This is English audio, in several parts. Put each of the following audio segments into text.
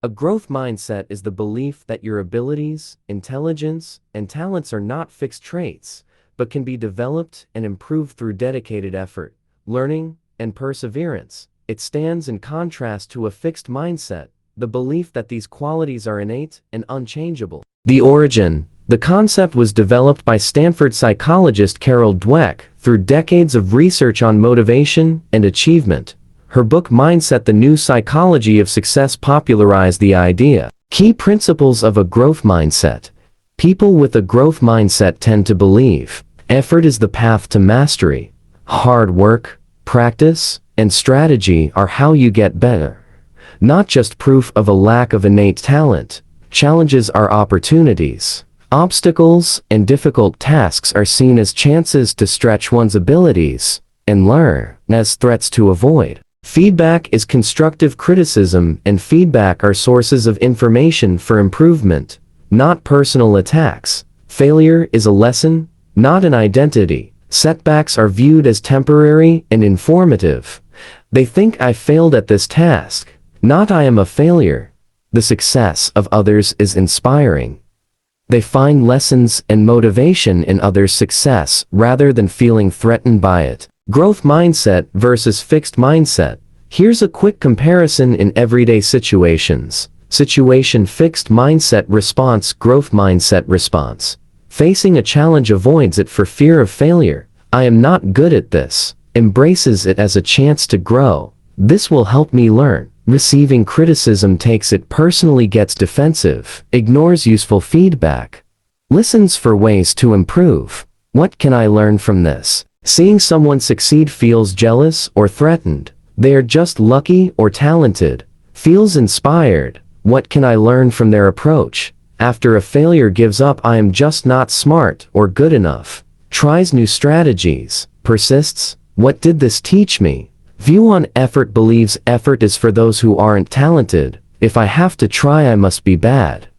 A growth mindset is the belief that your abilities, intelligence, and talents are not fixed traits, but can be developed and improved through dedicated effort, learning, and perseverance. It stands in contrast to a fixed mindset, the belief that these qualities are innate and unchangeable. The origin. The concept was developed by Stanford psychologist Carol Dweck through decades of research on motivation and achievement. Her book Mindset: The New Psychology of Success popularized the idea. Key principles of a growth mindset. People with a growth mindset tend to believe effort is the path to mastery. Hard work, practice, and strategy are how you get better. Not just proof of a lack of innate talent. Challenges are opportunities. Obstacles and difficult tasks are seen as chances to stretch one's abilities and learn, as threats to avoid. Feedback is constructive criticism, and feedback are sources of information for improvement, not personal attacks. Failure is a lesson, not an identity. Setbacks are viewed as temporary and informative. They think I failed at this task, not I am a failure. The success of others is inspiring. They find lessons and motivation in others' success rather than feeling threatened by it. Growth mindset versus fixed mindset. Here's a quick comparison in everyday situations. Situation: fixed mindset response, growth mindset response. Facing a challenge avoids it for fear of failure. I am not good at this. Embraces it as a chance to grow. This will help me learn. Receiving criticism takes it personally, gets defensive, ignores useful feedback. Listens for ways to improve. What can I learn from this? Seeing someone succeed feels jealous or threatened. They are just lucky or talented. Feels inspired. What can I learn from their approach? After a failure gives up, I am just not smart or good enough. Tries new strategies. Persists. What did this teach me? View on effort. Believes effort is for those who aren't talented. If I have to try, I must be bad.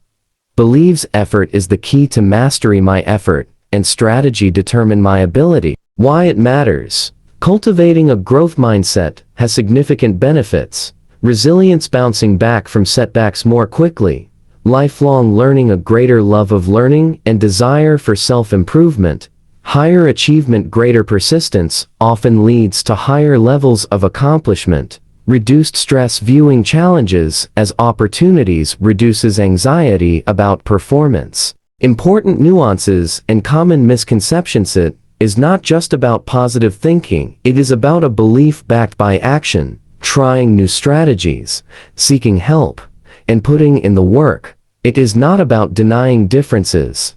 Believes effort is the key to mastery. My effort and strategy determine my ability. Why it matters. Cultivating a growth mindset has significant benefits. Resilience, bouncing back from setbacks more quickly. Lifelong learning, a greater love of learning and desire for self-improvement. Higher achievement, greater persistence, often leads to higher levels of accomplishment. Reduced stress, viewing challenges as opportunities reduces anxiety about performance. Important nuances and common misconceptions. It is not just about positive thinking, it is about a belief backed by action, trying new strategies, seeking help, and putting in the work. It is not about denying differences.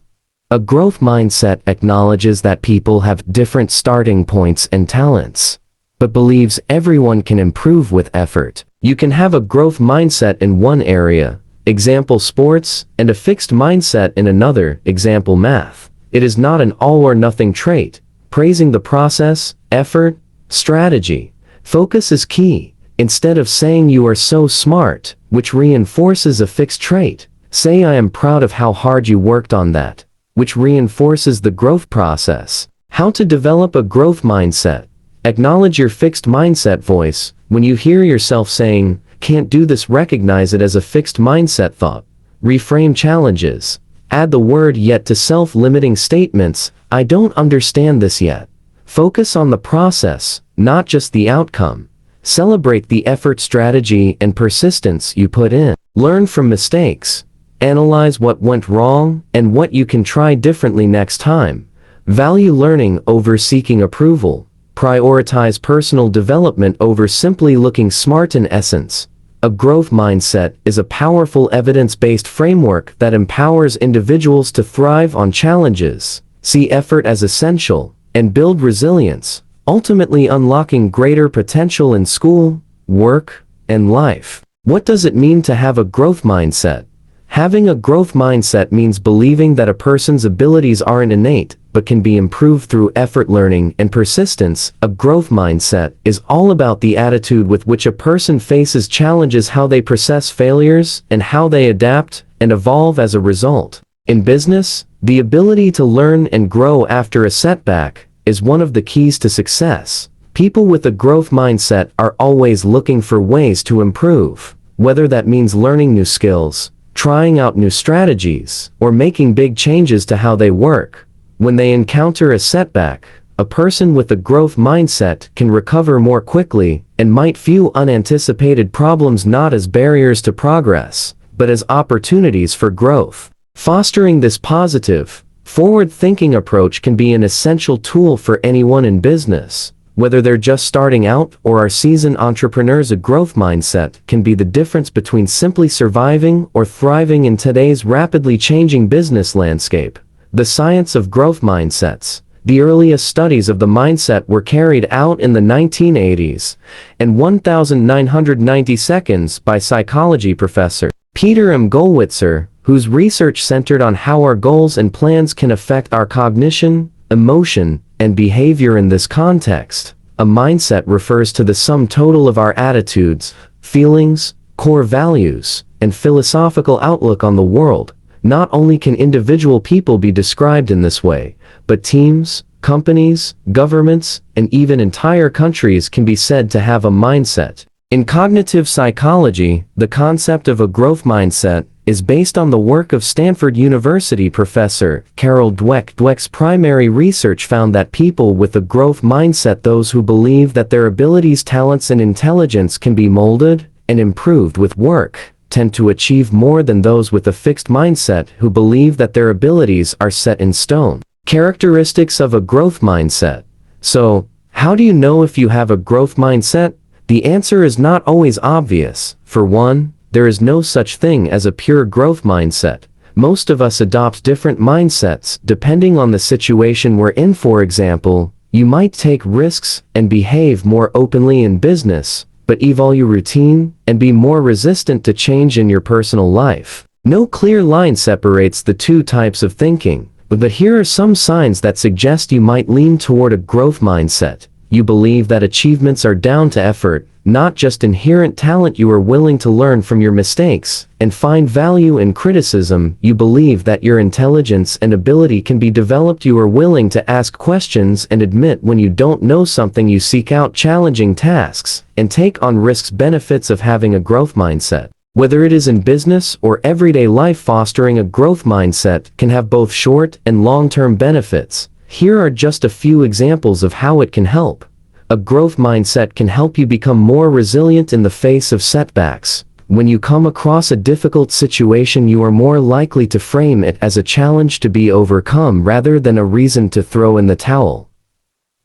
A growth mindset acknowledges that people have different starting points and talents, but believes everyone can improve with effort. You can have a growth mindset in one area, example sports, and a fixed mindset in another, example math. It is not an all or nothing trait. Praising the process, effort, strategy. Focus is key. Instead of saying you are so smart, which reinforces a fixed trait, say I am proud of how hard you worked on that, which reinforces the growth process. How to develop a growth mindset. Acknowledge your fixed mindset voice. When you hear yourself saying, "Can't do this," recognize it as a fixed mindset thought. Reframe challenges. Add the word "yet" to self-limiting statements. I don't understand this yet. Focus on the process, not just the outcome. Celebrate the effort, strategy, and persistence you put in. Learn from mistakes. Analyze what went wrong and what you can try differently next time. Value learning over seeking approval. Prioritize personal development over simply looking smart. In essence, a growth mindset is a powerful evidence-based framework that empowers individuals to thrive on challenges, see effort as essential, and build resilience, ultimately unlocking greater potential in school, work, and life. What does it mean to have a growth mindset? Having a growth mindset means believing that a person's abilities aren't innate, but can be improved through effort, learning, and persistence. A growth mindset is all about the attitude with which a person faces challenges, how they process failures, and how they adapt and evolve as a result. In business, the ability to learn and grow after a setback is one of the keys to success. People with a growth mindset are always looking for ways to improve. whether that means learning new skills, trying out new strategies, or making big changes to how they work. When they encounter a setback, a person with a growth mindset can recover more quickly and might view unanticipated problems not as barriers to progress, but as opportunities for growth. Fostering this positive, forward-thinking approach can be an essential tool for anyone in business. Whether they're just starting out or are seasoned entrepreneurs, a growth mindset can be the difference between simply surviving or thriving in today's rapidly changing business landscape. The science of growth mindsets. The earliest studies of the mindset were carried out in the 1980s, and 1992 by psychology professor Peter M. Gollwitzer, whose research centered on how our goals and plans can affect our cognition, emotion, and behavior. In this context, a mindset refers to the sum total of our attitudes, feelings, core values, and philosophical outlook on the world. Not only can individual people be described in this way, but teams, companies, governments, and even entire countries can be said to have a mindset. In cognitive psychology, the concept of a growth mindset is based on the work of Stanford University professor Carol Dweck. Dweck's primary research found that people with a growth mindset, those who believe that their abilities, talents, and intelligence can be molded and improved with work, tend to achieve more than those with a fixed mindset who believe that their abilities are set in stone. Characteristics of a growth mindset. So, how do you know if you have a growth mindset? The answer is not always obvious. For one, there is no such thing as a pure growth mindset. Most of us adopt different mindsets depending on the situation we're in. For example, you might take risks and behave more openly in business, but evolve your routine and be more resistant to change in your personal life. No clear line separates the two types of thinking, but here are some signs that suggest you might lean toward a growth mindset. You believe that achievements are down to effort, not just inherent talent. You are willing to learn from your mistakes and find value in criticism. You believe that your intelligence and ability can be developed. You are willing to ask questions and admit when you don't know something. You seek out challenging tasks and take on risks. Benefits of having a growth mindset. Whether it is in business or everyday life, fostering a growth mindset can have both short and long-term benefits. Here are just a few examples of how it can help. A growth mindset can help you become more resilient in the face of setbacks. When you come across a difficult situation, you are more likely to frame it as a challenge to be overcome rather than a reason to throw in the towel.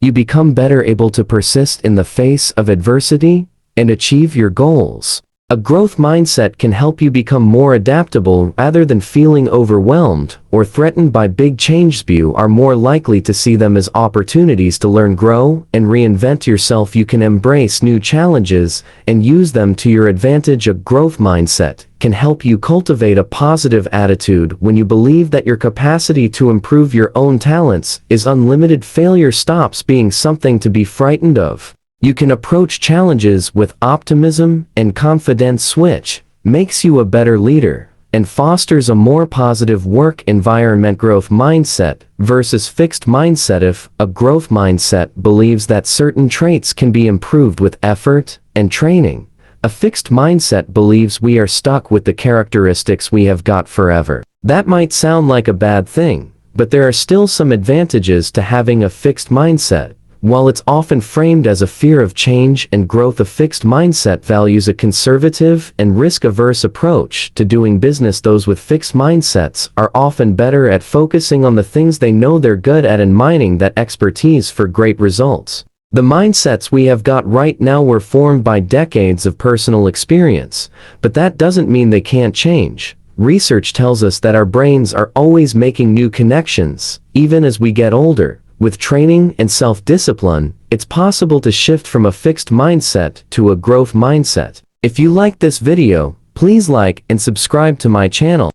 You become better able to persist in the face of adversity and achieve your goals. A growth mindset can help you become more adaptable rather than feeling overwhelmed or threatened by big changes. You are more likely to see them as opportunities to learn, grow, and reinvent yourself. You can embrace new challenges and use them to your advantage. A growth mindset can help you cultivate a positive attitude when you believe that your capacity to improve your own talents is unlimited. Failure stops being something to be frightened of. You can approach challenges with optimism and confidence, which makes you a better leader and fosters a more positive work environment. Growth mindset versus fixed mindset. If a growth mindset believes that certain traits can be improved with effort and training, a fixed mindset believes we are stuck with the characteristics we have got forever. That might sound like a bad thing, but there are still some advantages to having a fixed mindset. While it's often framed as a fear of change and growth, a fixed mindset values a conservative and risk-averse approach to doing business. Those with fixed mindsets are often better at focusing on the things they know they're good at and mining that expertise for great results. The mindsets we have got right now were formed by decades of personal experience, but that doesn't mean they can't change. Research tells us that our brains are always making new connections, even as we get older. With training and self-discipline, it's possible to shift from a fixed mindset to a growth mindset. If you liked this video, please like and subscribe to my channel.